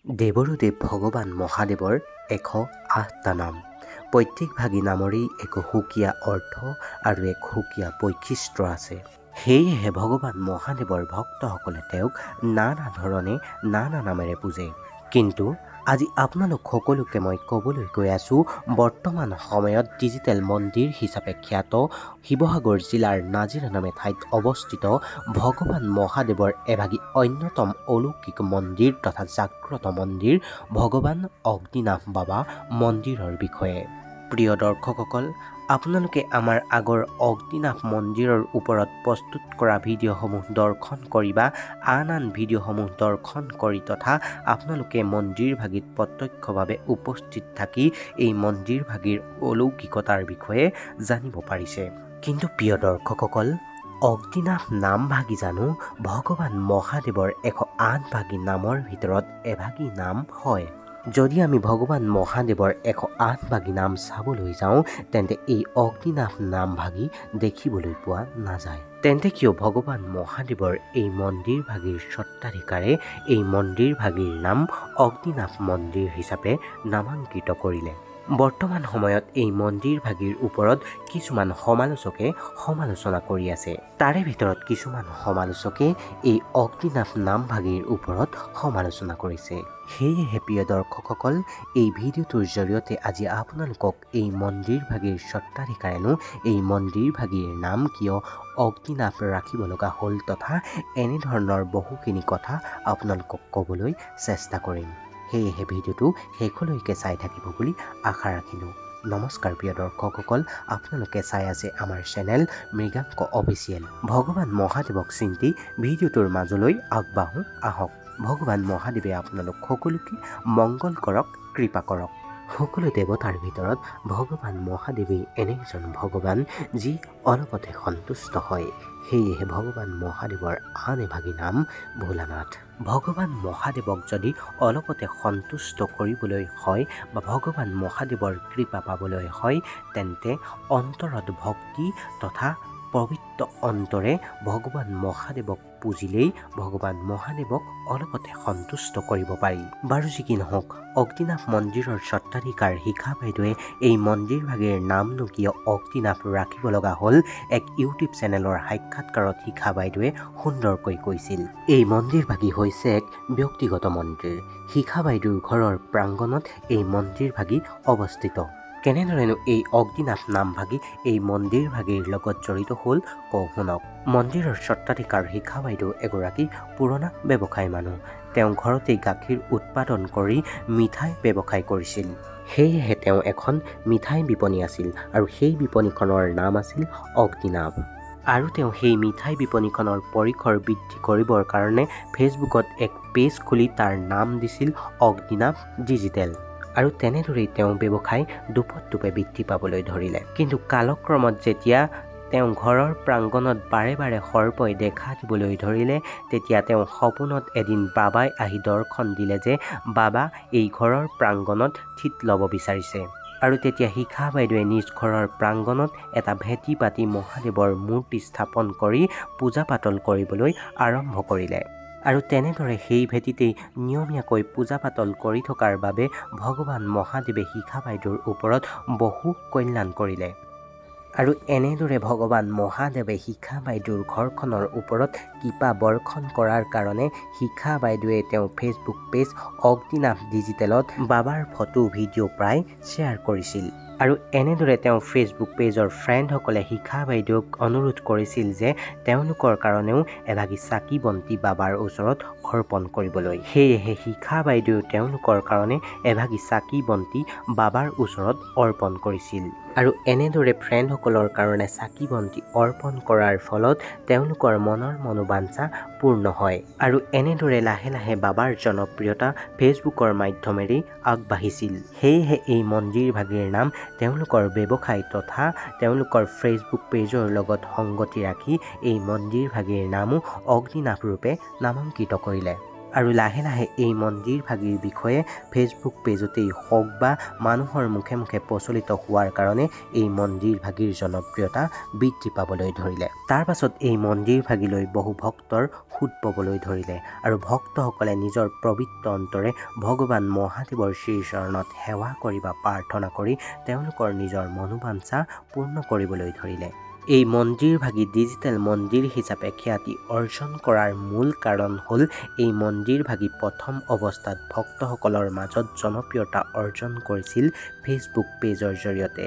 দেৱৰুদেৱ ভগৱান মহাদেৱৰ 108টা নাম। প্ৰত্যেকভাগী নামৰেই এক সুকীয়া অৰ্থ আৰু এক সুকীয়া বৈশিষ্ট্য আছে। সেয়েহে ভগৱান মহাদেৱৰ ভক্তসকলে তেওঁক নানা ধৰণে নানা নামেৰে পূজে। কিন্তু আজি আপোনালোক সকলোকে মই ক'বলৈ গৈ আছোঁ বৰ্তমান সময়ত ডিজিটেল মন্দিৰ হিচাপে খ্যাত শিৱসাগৰ জিলাৰ নাজিৰা নামে ঠাইত অৱস্থিত ভগৱান মহাদেৱৰ এভাগী অন্যতম অলৌকিক মন্দিৰ তথা জাগ্ৰত মন্দিৰ ভগৱান অগ্নিনাভ বাবা মন্দিৰৰ বিষয়ে। প্ৰিয় দৰ্শকসকল, আপোনালোকে আমাৰ আগৰ অগ্নিনাভ মন্দিৰৰ ওপৰত প্ৰস্তুত কৰা ভিডিঅ'সমূহ দৰ্শন কৰি বা আন ভিডিঅ'সমূহ দৰ্শন কৰি তথা আপোনালোকে মন্দিৰভাগীত প্ৰত্যক্ষভাৱে উপস্থিত থাকি এই মন্দিৰভাগীৰ অলৌকিকতাৰ বিষয়ে জানিব পাৰিছে। কিন্তু প্ৰিয় দৰ্শকসকল, অগ্নিনাভ নামভাগী জানো ভগৱান মহাদেৱৰ 108ভাগী নামৰ ভিতৰত এভাগী নাম হয়? যদি আমি ভগৱান মহাদেৱৰ 108ভাগী নাম চাবলৈ যাওঁ তেন্তে এই অগ্নিনাভ নামভাগী দেখিবলৈ পোৱা নাযায়। তেন্তে কিয় ভগৱান মহাদেৱৰ এই মন্দিৰভাগীৰ স্বত্বাধিকাৰে এই মন্দিৰভাগীৰ নাম অগ্নিনাভ মন্দিৰ হিচাপে নামাংকিত কৰিলে? বৰ্তমান সময়ত এই মন্দিৰভাগীৰ ওপৰত কিছুমান সমালোচকে সমালোচনা কৰি আছে। তাৰে ভিতৰত কিছুমান সমালোচকে এই অগ্নিনাভ নামভাগীৰ ওপৰত সমালোচনা কৰিছে। সেয়েহে প্ৰিয় দৰ্শকসকল, এই ভিডিঅ'টোৰ জৰিয়তে আজি আপোনালোকক এই মন্দিৰভাগীৰ স্বত্বাধিকাৰেনো এই মন্দিৰভাগীৰ নাম কিয় অগ্নিনাভ ৰাখিব লগা হ'ল তথা এনেধৰণৰ বহুখিনি কথা আপোনালোকক ক'বলৈ চেষ্টা কৰিম। সেয়েহে ভিডিঅ'টো শেষলৈকে চাই থাকিব বুলি আশা ৰাখিলোঁ। নমস্কাৰ প্ৰিয় দৰ্শকসকল, আপোনালোকে চাই আছে আমাৰ চেনেল মৃগাংক অফিচিয়েল। ভগৱান মহাদেৱক চিন্তি ভিডিঅ'টোৰ মাজলৈ আগবাঢ়ো আহক। ভগৱান মহাদেৱে আপোনালোক সকলোকে মংগল কৰক, কৃপা কৰক। সকলো দেৱতাৰ ভিতৰত ভগৱান মহাদেৱেই এনে এজন ভগৱান যি অলপতে সন্তুষ্ট হয়। সেয়েহে ভগৱান মহাদেৱৰ আন এভাগী নাম ভোলানাথ। ভগৱান মহাদেৱক যদি অলপতে সন্তুষ্ট কৰিবলৈ হয় বা ভগৱান মহাদেৱৰ কৃপা পাবলৈ হয় তেন্তে অন্তৰত ভক্তি তথা পবিত্ৰ অন্তৰে ভগৱান মহাদেৱক পুজিলেই ভগৱান মহাদেৱক অলপতে সন্তুষ্ট কৰিব পাৰি। বাৰু যি কি নহওক, অগ্নিনাভ মন্দিৰৰ স্বত্বাধিকাৰ শিখা বাইদেৱে এই মন্দিৰভাগীৰ নামনো কিয় অগ্নিনাভ ৰাখিব লগা হ'ল এক ইউটিউব চেনেলৰ সাক্ষাৎকাৰত শিখা বাইদেৱে সুন্দৰকৈ কৈছিল। এই মন্দিৰভাগী হৈছে এক ব্যক্তিগত মন্দিৰ। শিখা বাইদেউৰ ঘৰৰ প্ৰাংগণত এই মন্দিৰভাগী অৱস্থিত। কেনেদৰেনো এই অগ্নিনাভ নামভাগী এই মন্দিৰভাগীৰ লগত জড়িত হ'ল কওঁ শুনক। মন্দিৰৰ স্বত্বাধিকাৰ শিখা বাইদেউ এগৰাকী পুৰণা ব্যৱসায়ী মানুহ। তেওঁ ঘৰতেই গাখীৰ উৎপাদন কৰি মিঠাই ব্যৱসায় কৰিছিল। সেয়েহে তেওঁ এখন মিঠাই বিপণী আছিল আৰু সেই বিপণীখনৰ নাম আছিল অগ্নিনাভ। আৰু তেওঁ সেই মিঠাই বিপণীখনৰ পৰিসৰ বৃদ্ধি কৰিবৰ কাৰণে ফেচবুকত এক পেজ খুলি তাৰ নাম দিছিল অগ্নিনাভ ডিজিটেল। আৰু তেনেদৰেই তেওঁ ব্যৱসায় দুপে বৃদ্ধি পাবলৈ ধৰিলে। কিন্তু কালক্ৰমত যেতিয়া তেওঁ ঘৰৰ প্ৰাংগণত বাৰে বাৰে সৰ্পই দেখা দিবলৈ ধৰিলে তেতিয়া তেওঁ সপোনত এদিন বাবাই আহি দৰ্শন দিলে যে বাবা এই ঘৰৰ প্ৰাংগণত থিত ল'ব বিচাৰিছে। আৰু তেতিয়া শিখা বাইদেৱে নিজ ঘৰৰ প্ৰাংগণত এটা ভেটি পাতি মহাদেৱৰ মূৰ্তি স্থাপন কৰি পূজা পাতল কৰিবলৈ আৰম্ভ কৰিলে। আৰু তেনেদৰে সেই ভেটিতেই নিয়মীয়াকৈ পূজা পাতল কৰি থকাৰ বাবে ভগৱান মহাদেৱে শিখা বাইদেউৰ ওপৰত বহু কল্যাণ কৰিলে। আৰু এনেদৰে ভগৱান মহাদেৱে শিখা বাইদেউৰ ঘৰখনৰ ওপৰত কৃপা বৰ্ষণ কৰাৰ কাৰণে শিখা বাইদেৱে তেওঁ ফেচবুক পেজ অগ্নিনাভ ডিজিটেলত বাবাৰ ফটো ভিডিঅ' প্ৰায় শ্বেয়াৰ কৰিছিল। আৰু এনেদৰে তেওঁ ফেচবুক পেজৰ ফ্ৰেণ্ডসকলে শিখা বাইদেউক অনুৰোধ কৰিছিল যে তেওঁলোকৰ কাৰণেও এভাগী চাকি বন্তি বাবাৰ ওচৰত অৰ্পণ কৰিবলৈ। সেয়েহে শিখা বাইদেউ তেওঁলোকৰ কাৰণে এভাগী চাকি বন্তি বাবাৰ ওচৰত অৰ্পণ কৰিছিল। আৰু এনেদৰে ফ্ৰেণ্ডসকলৰ কাৰণে চাকি বন্তি অৰ্পণ কৰাৰ ফলত তেওঁলোকৰ মনৰ মনোবাঞ্ছা পূৰ্ণ হয়। আৰু এনেদৰে লাহে লাহে বাবাৰ জনপ্ৰিয়তা ফেচবুকৰ মাধ্যমেৰেই আগবাঢ়িছিল। সেয়েহে এই মন্দিৰভাগীৰ নাম তেওঁলোকৰ ব্যৱসায় তথা তেওঁলোকৰ ফেচবুক পেজৰ লগত সংগতি ৰাখি এই মন্দিৰভাগীৰ নামো অগ্নিনাভ ৰূপে নামাংকিত কৰিলে। আৰু লাহে লাহে এই মন্দিৰ ভাগিৰ বিষয়ে ফেচবুক পেজতেই হওক বা মানুহৰ মুখে মুখে প্ৰচলিত হোৱাৰ কাৰণে এই মন্দিৰ ভাগিৰ জনপ্ৰিয়তা বৃদ্ধি পাবলৈ ধৰিলে। তাৰ পাছত এই মন্দিৰ ভাগিলৈ বহু ভক্তৰ সোঁত ববলৈ ধৰিলে আৰু ভক্তসকলে নিজৰ পবিত্ৰ অন্তৰে ভগৱান মহাদেৱৰ শ্ৰীচৰণত সেৱা কৰি বা প্ৰাৰ্থনা কৰি তেওঁলোকৰ নিজৰ মনোবাঞ্ছা পূৰ্ণ কৰিবলৈ ধৰিলে। এই মন্দিৰ ভাগি ডিজিটেল মন্দিৰ হিচাপে খ্যাতি অৰ্জন কৰাৰ মূল কাৰণ হ'ল এই মন্দিৰ ভাগি প্ৰথম অৱস্থাত ভক্তসকলৰ মাজত জনপ্ৰিয়তা অৰ্জন কৰিছিল ফেচবুক পেজৰ জৰিয়তে।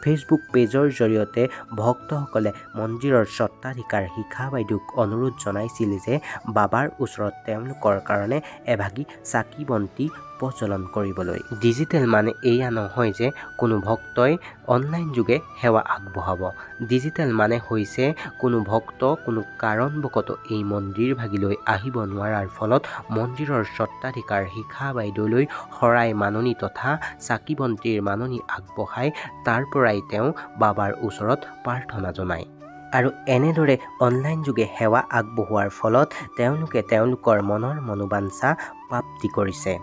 ফেচবুক পেজৰ জৰিয়তে ভক্তসকলে মন্দিৰৰ স্বত্বাধিকাৰ শিখা বাইদেউক অনুৰোধ জনাইছিল যে বাবাৰ ওচৰত তেওঁলোকৰ কাৰণে এভাগি চাকি বন্তি প্ৰজ্বলন কৰিবলৈ। ডিজিটেল মানে এয়া নহয় যে কোনো ভক্তই অনলাইন যোগে সেৱা আগবঢ়াব। ডিজিটেল মানে হৈছে কোনো ভক্ত কোনো কাৰণবশতঃ এই মন্দিৰ ভাগিলৈ আহিব নোৱাৰাৰ ফলত মন্দিৰৰ স্বত্বাধিকাৰ শিখা বাইদেউলৈ শৰাই মাননি তথা চাকি বন্তিৰ মাননি আগবঢ়াই তাৰ পৰাই তেওঁ বাবাৰ ওচৰত প্ৰাৰ্থনা জনায়। আৰু এনেদৰে অনলাইন যোগে সেৱা আগবঢ়োৱাৰ ফলত তেওঁলোকে তেওঁলোকৰ মনৰ মনোবাঞ্ছা প্ৰাপ্তি কৰিছে।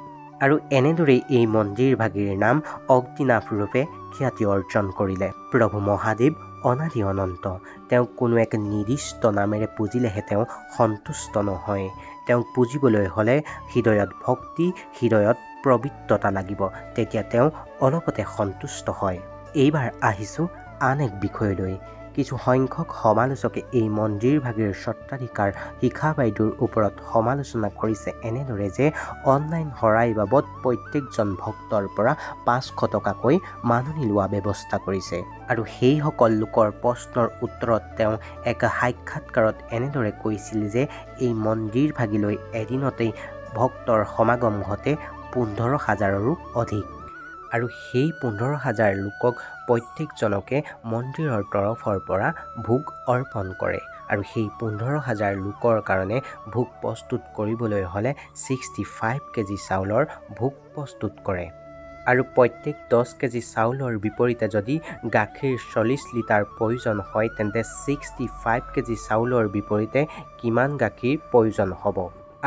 আৰু এনেদৰেই এই মন্দিৰ ভাগিৰ নাম অগ্নিনাভ ৰূপে খ্যাতি অৰ্জন কৰিলে। প্ৰভু মহাদেৱ অনাদি অনন্ত। তেওঁক কোনো এক নিৰ্দিষ্ট নামেৰে পুজিলেহে তেওঁ সন্তুষ্ট নহয়। তেওঁক পুজিবলৈ হ'লে হৃদয়ত ভক্তি, হৃদয়ত পবিত্ৰতা লাগিব, তেতিয়া তেওঁ অলপতে সন্তুষ্ট হয়। এইবাৰ আহিছোঁ আন এক বিষয়লৈ। কিছু সংখ্যক সমালোচকে এই মন্দিৰ ভাগিৰ স্বত্বাধিকাৰ শিখা বাইদেউৰ ওপৰত সমালোচনা কৰিছে এনেদৰে যে অনলাইন শৰাই বাবদ প্ৰত্যেকজন ভক্তৰ পৰা 500 টকাকৈ মাননি লোৱা ব্যৱস্থা কৰিছে। আৰু সেইসকল লোকৰ প্ৰশ্নৰ উত্তৰত তেওঁ এক সাক্ষাৎকাৰত এনেদৰে কৈছিল যে এই মন্দিৰ ভাগিলৈ এদিনতেই ভক্তৰ সমাগম ঘটে 15,000ৰো অধিক। আৰু সেই 15,000 লোকক প্ৰত্যেকজনকে মন্দিৰৰ তৰফৰ পৰা ভোগ অৰ্পণ কৰে। আৰু সেই 15,000 লোকৰ কাৰণে ভোগ প্ৰস্তুত কৰিবলৈ হ'লে 65 কেজি চাউলৰ ভোগ প্ৰস্তুত কৰে। আৰু প্ৰত্যেক 10 কেজি চাউলৰ বিপৰীতে যদি গাখীৰ 40 লিটাৰ প্ৰয়োজন হয় তেন্তে 65 কেজি চাউলৰ বিপৰীতে কিমান গাখীৰ প্ৰয়োজন হ'ব।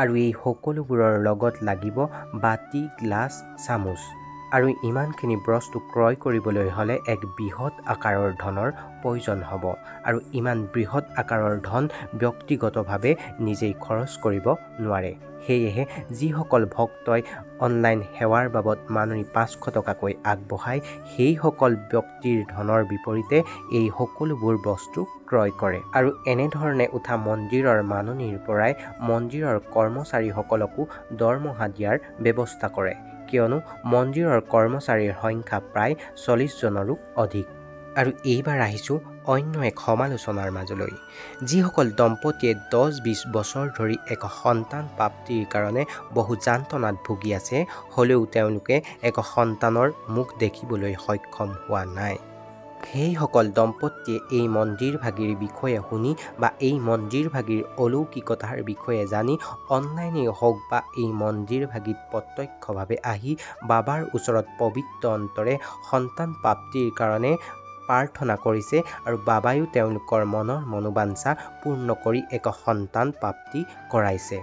আৰু এই সকলোবোৰৰ লগত লাগিব বাতি, গ্লাছ, চামুচ। আৰু ইমানখিনি বস্তু ক্ৰয় কৰিবলৈ হ'লে এক বৃহৎ আকাৰৰ ধনৰ প্ৰয়োজন হ'ব। আৰু ইমান বৃহৎ আকাৰৰ ধন ব্যক্তিগতভাৱে নিজেই খৰচ কৰিব নোৱাৰে। সেয়েহে যিসকল ভক্তই অনলাইন সেৱাৰ বাবদ মাননি 500 টকাকৈ আগবঢ়ায় সেইসকল ব্যক্তিৰ ধনৰ বিপৰীতে এই সকলোবোৰ বস্তু ক্ৰয় কৰে। আৰু এনেধৰণে উঠা মন্দিৰৰ মাননিৰ পৰাই মন্দিৰৰ কৰ্মচাৰীসকলকো দৰমহা দিয়াৰ ব্যৱস্থা কৰে, কিয়নো মন্দিৰৰ কৰ্মচাৰীৰ সংখ্যা প্ৰায় 40জনৰো অধিক। আৰু এইবাৰ আহিছোঁ অন্য এক সমালোচনাৰ মাজলৈ। যিসকল দম্পতীয়ে 10-20 বছৰ ধৰি এক সন্তান প্ৰাপ্তিৰ কাৰণে বহু যান্ত্ৰণাত ভুগি আছে, হ'লেও তেওঁলোকে এক সন্তানৰ মুখ দেখিবলৈ সক্ষম হোৱা নাই। সেইসকল দম্পতীয়ে এই মন্দিৰ ভাগিৰ বিষয়ে শুনি বা এই মন্দিৰ ভাগিৰ অলৌকিকতাৰ বিষয়ে জানি অনলাইনেই হওক বা এই মন্দিৰ ভাগিত প্ৰত্যক্ষভাৱে আহি বাবাৰ ওচৰত পবিত্ৰ অন্তৰে সন্তান প্ৰাপ্তিৰ কাৰণে প্ৰাৰ্থনা কৰিছে আৰু বাবায়ো তেওঁলোকৰ মনৰ মনোবাঞ্ছা পূৰ্ণ কৰি এক সন্তান প্ৰাপ্তি কৰাইছে।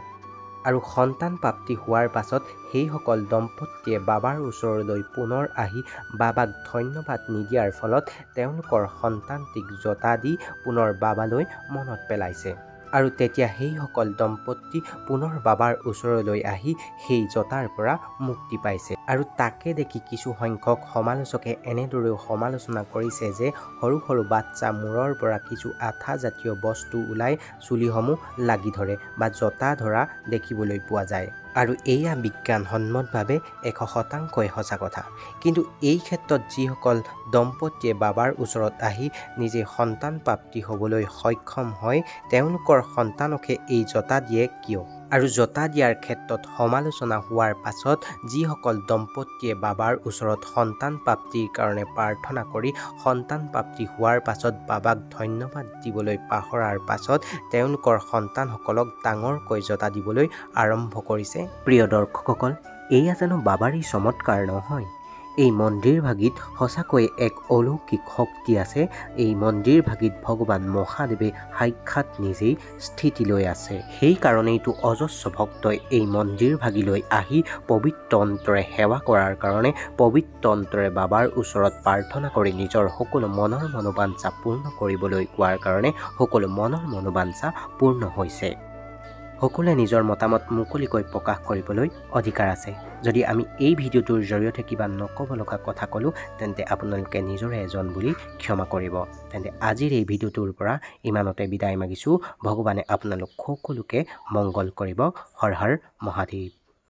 আৰু সন্তান প্ৰাপ্তি হোৱাৰ পাছত সেইসকল দম্পতীয়ে বাবাৰ ওচৰলৈ পুনৰ আহি বাবাক ধন্যবাদ নিদিয়াৰ ফলত তেওঁলোকৰ সন্তানটিক জতা দি পুনৰ বাবালৈ মনত পেলাইছে। আৰু তেতিয়া সেইসকল দম্পতী পুনৰ বাবাৰ ওচৰলৈ আহি সেই জতাৰ পৰা মুক্তি পাইছে। আৰু তাকে দেখি কিছু সংখ্যক সমালোচকে এনেদৰেও সমালোচনা কৰিছে যে সৰু সৰু বাচ্চা মূৰৰ পৰা কিছু আঠা জাতীয় বস্তু ওলাই চুলিসমূহ লাগি ধৰে বা জতা ধৰা দেখিবলৈ পোৱা যায়। আৰু এয়া বিজ্ঞানসন্মতভাৱে 100% সঁচা কথা। কিন্তু এই ক্ষেত্ৰত যিসকল দম্পতীয়ে বাবাৰ ওচৰত আহি নিজে সন্তান প্ৰাপ্তি হ'বলৈ সক্ষম হয় তেওঁলোকৰ সন্তানকহে এই জতা দিয়ে কিয়? আৰু জতা দিয়াৰ ক্ষেত্ৰত সমালোচনা হোৱাৰ পাছত যিসকল দম্পতীয়ে বাবাৰ ওচৰত সন্তান প্ৰাপ্তিৰ কাৰণে প্ৰাৰ্থনা কৰি সন্তান প্ৰাপ্তি হোৱাৰ পাছত বাবাক ধন্যবাদ দিবলৈ পাহৰাৰ পাছত তেওঁলোকৰ সন্তানসকলক ডাঙৰকৈ জতা দিবলৈ আৰম্ভ কৰিছে। প্ৰিয় দৰ্শকসকল, এয়া জানো বাবাৰেই চমৎকাৰ নহয়? এই মন্দিৰ ভাগিত সঁচাকৈ এক অলৌকিক শক্তি আছে। এই মন্দিৰ ভাগিত ভগৱান মহাদেৱে সাক্ষাৎ নিজেই স্থিতি লৈ আছে। সেইকাৰণেইতো অজস্ৰ ভক্তই এই মন্দিৰ ভাগিলৈ আহি পবিত্ৰ অন্তৰে সেৱা কৰাৰ কাৰণে পবিত্ৰ অন্তৰে বাবাৰ ওচৰত প্ৰাৰ্থনা কৰি নিজৰ সকলো মনৰ মনোবাঞ্ছা পূৰ্ণ কৰিবলৈ কোৱাৰ কাৰণে সকলো মনৰ মনোবাঞ্ছা পূৰ্ণ হৈছে। সকলোৱে নিজৰ মতামত মুকলিকৈ প্ৰকাশ কৰিবলৈ অধিকাৰ আছে। যদি আমি এই ভিডিঅ'টোৰ জৰিয়তে কিবা নক'ব লগা কথা ক'লোঁ তেন্তে আপোনালোকে নিজৰে এজন বুলি ক্ষমা কৰিব। তেন্তে আজিৰ এই ভিডিঅ'টোৰ পৰা ইমানতে বিদায় মাগিছোঁ। ভগৱানে আপোনালোক সকলোকে মংগল কৰিব। হৰ হৰ মহাদেৱ।